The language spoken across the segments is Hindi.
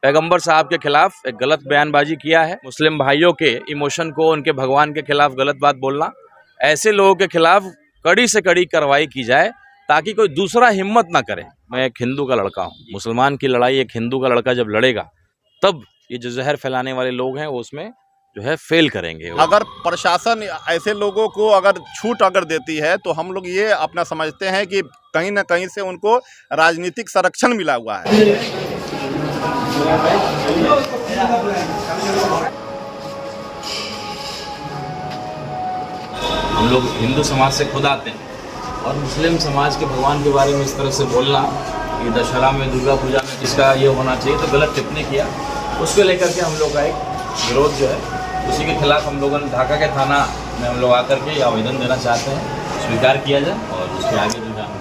पैगंबर साहब के खिलाफ एक गलत बयानबाजी किया है। मुस्लिम भाइयों के इमोशन को, उनके भगवान के खिलाफ गलत बात बोलना, ऐसे लोगों के खिलाफ कड़ी से कड़ी कार्रवाई की जाए ताकि कोई दूसरा हिम्मत ना करे। मैं एक हिंदू का लड़का हूँ, मुसलमान की लड़ाई एक हिंदू का लड़का जब लड़ेगा तब ये जो जहर फैलाने वाले लोग हैं वो उसमें जो है फेल करेंगे। अगर प्रशासन ऐसे लोगों को अगर छूट अगर देती है तो हम लोग ये अपना समझते हैं कि कहीं ना कहीं से उनको राजनीतिक संरक्षण मिला हुआ है। हम लोग हिंदू समाज से खुद आते हैं और मुस्लिम समाज के भगवान के बारे में इस तरह से बोलना कि दशहरा में, दुर्गा पूजा में किसका ये होना चाहिए, तो गलत टिप्पणी किया, उसको लेकर के हम लोग का एक विरोध जो है उसी के खिलाफ हम लोगों ने ढाका के थाना में हम लोग आकर के आवेदन देना चाहते हैं, स्वीकार किया जाए और उसके आगे जो है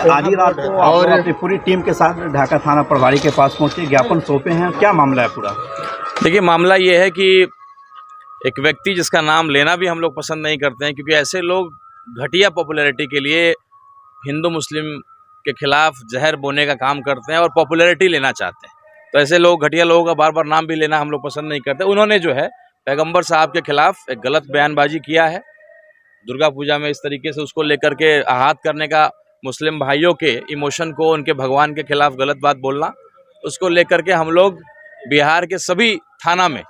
आधी रात को और अपनी पूरी टीम के साथ ढाका थाना प्रभारी के पास पहुंचे, ज्ञापन सौंपे हैं, क्या मामला है पूरा? देखिए, मामला ये है कि एक व्यक्ति जिसका नाम लेना भी हम लोग पसंद नहीं करते हैं, क्योंकि ऐसे लोग घटिया पॉपुलैरिटी के लिए हिंदू मुस्लिम के खिलाफ जहर बोने का काम करते हैं और पॉपुलैरिटी लेना चाहते हैं। तो ऐसे लोग, घटिया लोगों का बार बार नाम भी लेना हम लोग पसंद नहीं करते। उन्होंने जो है पैगंबर साहब के खिलाफ एक गलत बयानबाजी किया है। दुर्गा पूजा में इस तरीके से उसको लेकर के आहत करने का, मुस्लिम भाइयों के इमोशन को, उनके भगवान के खिलाफ गलत बात बोलना, उसको लेकर के हम लोग बिहार के सभी थाना में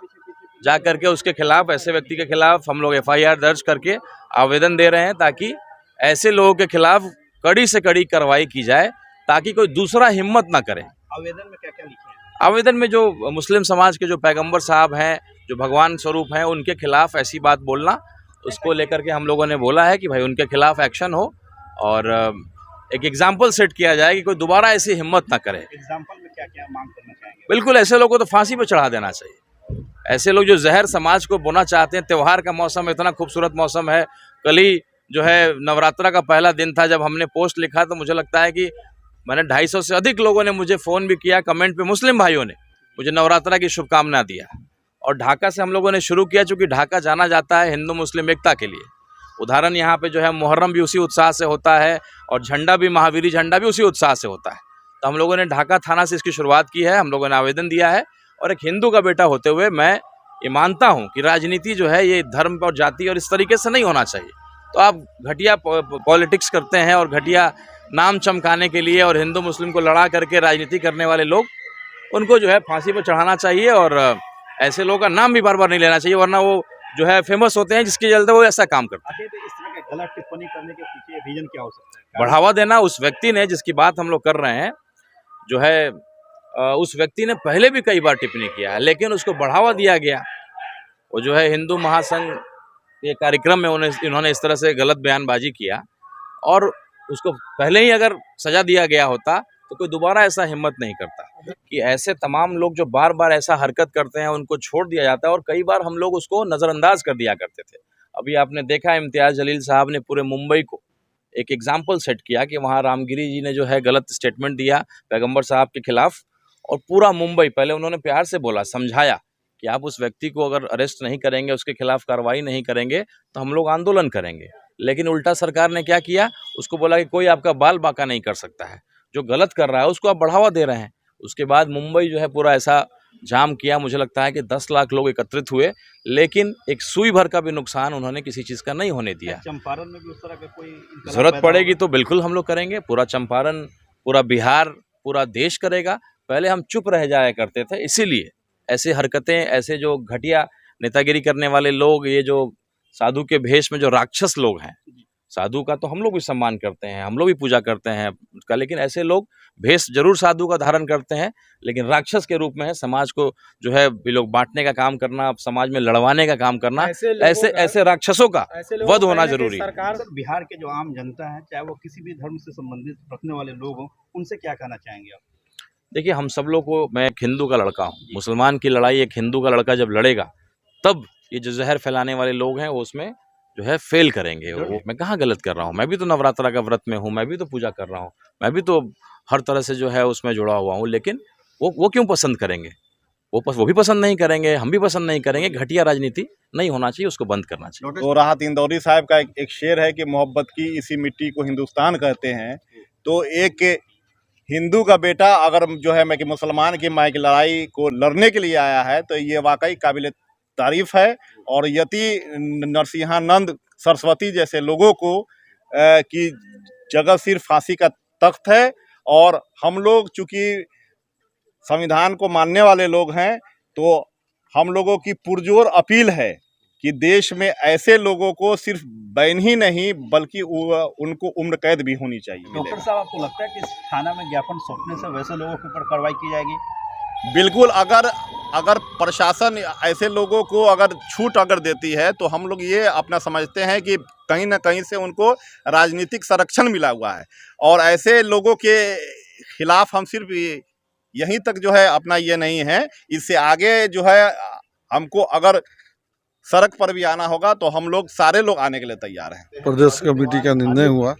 जा करके उसके खिलाफ, ऐसे व्यक्ति के खिलाफ हम लोग FIR दर्ज करके आवेदन दे रहे हैं ताकि ऐसे लोगों के खिलाफ कड़ी से कड़ी कार्रवाई की जाए ताकि कोई दूसरा हिम्मत ना करे। आवेदन में क्या क्या लिखे हैं? आवेदन में जो मुस्लिम समाज के जो पैगंबर साहब हैं, जो भगवान स्वरूप हैं, उनके खिलाफ ऐसी बात बोलना, उसको लेकर के हम लोगों ने बोला है कि भाई उनके खिलाफ एक्शन हो और एक एग्जाम्पल सेट किया जाए कि कोई दोबारा ऐसी हिम्मत ना करे। एग्जाम्पल में क्या क्या मांग करना चाहेंगे? बिल्कुल, ऐसे लोगों को तो फांसी पे चढ़ा देना चाहिए। ऐसे लोग जो जहर समाज को बोना चाहते हैं। त्यौहार का मौसम, इतना खूबसूरत मौसम है। कल ही जो है नवरात्रा का पहला दिन था। जब हमने पोस्ट लिखा तो मुझे लगता है कि मैंने 250 से अधिक लोगों ने मुझे फ़ोन भी किया, कमेंट पे मुस्लिम भाइयों ने मुझे नवरात्रा की शुभकामना दिया। और ढाका से हम लोगों ने शुरू किया, चूँकि ढाका जाना जाता है हिंदू मुस्लिम एकता के लिए। उदाहरण यहाँ पे जो है मुहर्रम भी उसी उत्साह से होता है और झंडा भी, महावीरी झंडा भी उसी उत्साह से होता है। तो हम लोगों ने ढाका थाना से इसकी शुरुआत की है। हम लोगों ने आवेदन दिया है और एक हिंदू का बेटा होते हुए मैं ये मानता हूँ कि राजनीति जो है ये धर्म और जाति और इस तरीके से नहीं होना चाहिए। तो आप घटिया पॉलिटिक्स करते हैं और घटिया नाम चमकाने के लिए और हिंदू मुस्लिम को लड़ा करके राजनीति करने वाले लोग, उनको जो है फांसी पर चढ़ाना चाहिए और ऐसे लोगों का नाम भी बार बार नहीं लेना चाहिए, वरना वो जो है फेमस होते हैं जिसके चलते वो ऐसा काम करते हैं। तो इस तरह के गलत टिप्पणी करने के पीछे रीजन क्या हो सकता है? बढ़ावा देना। उस व्यक्ति ने, जिसकी बात हम लोग कर रहे हैं, जो है उस व्यक्ति ने पहले भी कई बार टिप्पणी किया है, लेकिन उसको बढ़ावा दिया गया। वो जो है हिंदू महासंघ के कार्यक्रम में इन्होंने इस तरह से गलत बयानबाजी किया और उसको पहले ही अगर सजा दिया गया होता तो कोई दोबारा ऐसा हिम्मत नहीं करता। कि ऐसे तमाम लोग जो बार बार ऐसा हरकत करते हैं उनको छोड़ दिया जाता है और कई बार हम लोग उसको नज़रअंदाज कर दिया करते थे। अभी आपने देखा इम्तियाज़ जलील साहब ने पूरे मुंबई को एक एग्जाम्पल सेट किया कि वहाँ रामगिरी जी ने जो है गलत स्टेटमेंट दिया पैगंबर साहब के खिलाफ और पूरा मुंबई, पहले उन्होंने प्यार से बोला, समझाया कि आप उस व्यक्ति को अगर अरेस्ट नहीं करेंगे, उसके खिलाफ कार्रवाई नहीं करेंगे तो हम लोग आंदोलन करेंगे। लेकिन उल्टा सरकार ने क्या किया, उसको बोला कि कोई आपका बाल बाका नहीं कर सकता है, जो गलत कर रहा है उसको आप बढ़ावा दे रहे हैं। उसके बाद मुंबई जो है पूरा ऐसा जाम किया, मुझे लगता है कि 10 लाख लोग एकत्रित हुए, लेकिन एक सुई भर का भी नुकसान उन्होंने किसी चीज़ का नहीं होने दिया। चंपारण में भी उस तरह का कोई ज़रूरत पड़ेगी तो बिल्कुल हम लोग करेंगे। पूरा चंपारण, पूरा बिहार, पूरा देश करेगा। पहले हम चुप रह जाया करते थे, इसीलिए ऐसे हरकतें, ऐसे जो घटिया नेतागिरी करने वाले लोग, ये जो साधु के भेष में जो राक्षस लोग हैं, साधु का तो हम लोग भी सम्मान करते हैं, हम लोग भी पूजा करते हैं उसका, लेकिन ऐसे लोग भेष जरूर साधु का धारण करते हैं लेकिन राक्षस के रूप में है। समाज को जो है ये लोग बांटने का काम करना, समाज में लड़वाने का काम करना, ऐसे राक्षसों का वध होना जरूरी है। सरकार, बिहार के जो आम जनता है, चाहे वो किसी भी धर्म से संबंधित रखने वाले लोग हों, उनसे क्या कहना चाहेंगे आप? देखिए, हम सब लोग को, मैं एक हिंदू का लड़का हूँ, मुसलमान की लड़ाई एक हिंदू का लड़का जब लड़ेगा तब ये जो जहर फैलाने वाले लोग हैं वो उसमें जो है फेल करेंगे। वो मैं कहाँ गलत कर रहा हूँ? मैं भी तो नवरात्रा का व्रत में हूँ, मैं भी तो पूजा कर रहा हूँ, मैं भी तो हर तरह से जो है उसमें जुड़ा हुआ हूँ, लेकिन वो क्यों पसंद करेंगे? वो भी पसंद नहीं करेंगे, हम भी पसंद नहीं करेंगे। घटिया राजनीति नहीं होना चाहिए, उसको बंद करना चाहिए। तो राहत इंदौरी साहब का एक शेर है कि मोहब्बत की इसी मिट्टी को हिंदुस्तान कहते हैं। तो एक हिंदू का बेटा अगर जो है मैं कि मुसलमान की माई की लड़ाई को लड़ने के लिए आया है तो ये वाकई काबिल तारीफ है। और यति नरसिंहानंद सरस्वती जैसे लोगों को की जगह सिर्फ फांसी का तख्त है। और हम लोग चूंकि संविधान को मानने वाले लोग हैं तो हम लोगों की पुरजोर अपील है कि देश में ऐसे लोगों को सिर्फ बैन ही नहीं बल्कि उनको उम्र कैद भी होनी चाहिए। डॉक्टर साहब, आपको लगता है कि इस थाना में ज्ञापन सौंपने से वैसे लोगों के ऊपर कार्रवाई की जाएगी? बिल्कुल, अगर प्रशासन ऐसे लोगों को अगर छूट अगर देती है तो हम लोग ये अपना समझते हैं कि कहीं ना कहीं से उनको राजनीतिक संरक्षण मिला हुआ है। और ऐसे लोगों के खिलाफ हम सिर्फ यहीं तक जो है अपना ये नहीं है, इससे आगे जो है हमको अगर सड़क पर भी आना होगा तो हम लोग सारे लोग आने के लिए तैयार हैं। प्रदेश कमेटी का निर्णय हुआ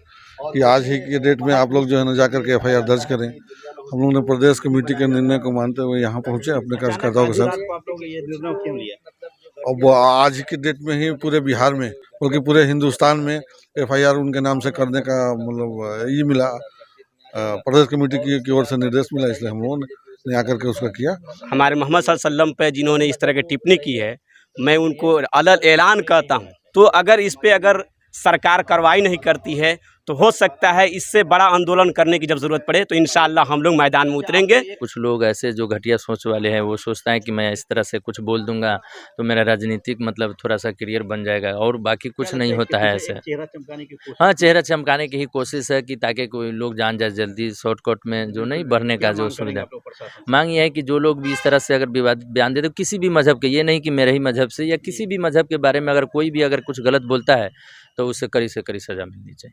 कि आज ही के डेट में आप लोग जो है ना जाकर के FIR दर्ज करें। हम लोग ने प्रदेश कमेटी के निर्णय को मानते हुए यहाँ पहुँचे अपने कार्यकर्ताओं के साथ। आप लोग ये निर्णय क्यों लिया? अब आज की डेट में ही पूरे बिहार में बल्कि पूरे हिंदुस्तान में FIR उनके नाम से करने का मतलब ये मिला, प्रदेश कमेटी की ओर से निर्देश मिला, इसलिए हम लोगों ने आकर के उसका किया। हमारे मोहम्मद सल्लल्लाहु अलैहि वसल्लम पे जिन्होंने इस तरह की टिप्पणी की है, मैं उनको अलग ऐलान करता हूं। तो अगर इस पे अगर सरकार कार्रवाई नहीं करती है तो हो सकता है इससे बड़ा आंदोलन करने की जब ज़रूरत पड़े तो इंशाअल्लाह हम लोग मैदान में उतरेंगे। कुछ लोग ऐसे जो घटिया सोच वाले हैं वो सोचता है कि मैं इस तरह से कुछ बोल दूंगा तो मेरा राजनीतिक मतलब थोड़ा सा करियर बन जाएगा, और बाकी कुछ नहीं होता है ऐसे। चेहरा चमकाने की कोशिश। हाँ, चेहरा चमकाने की ही कोशिश है कि ताकि कोई लोग जान जाए जल्दी, शॉर्टकट में जो नहीं बढ़ने का जो सुविधा। मांग ये है कि जो लोग भी इस तरह से अगर विवादित बयान देते किसी भी मजहब के, ये नहीं कि मेरे ही मजहब से या किसी भी मजहब के बारे में अगर कोई भी अगर कुछ गलत बोलता है तो उसे कड़ी से कड़ी सजा मिलनी चाहिए।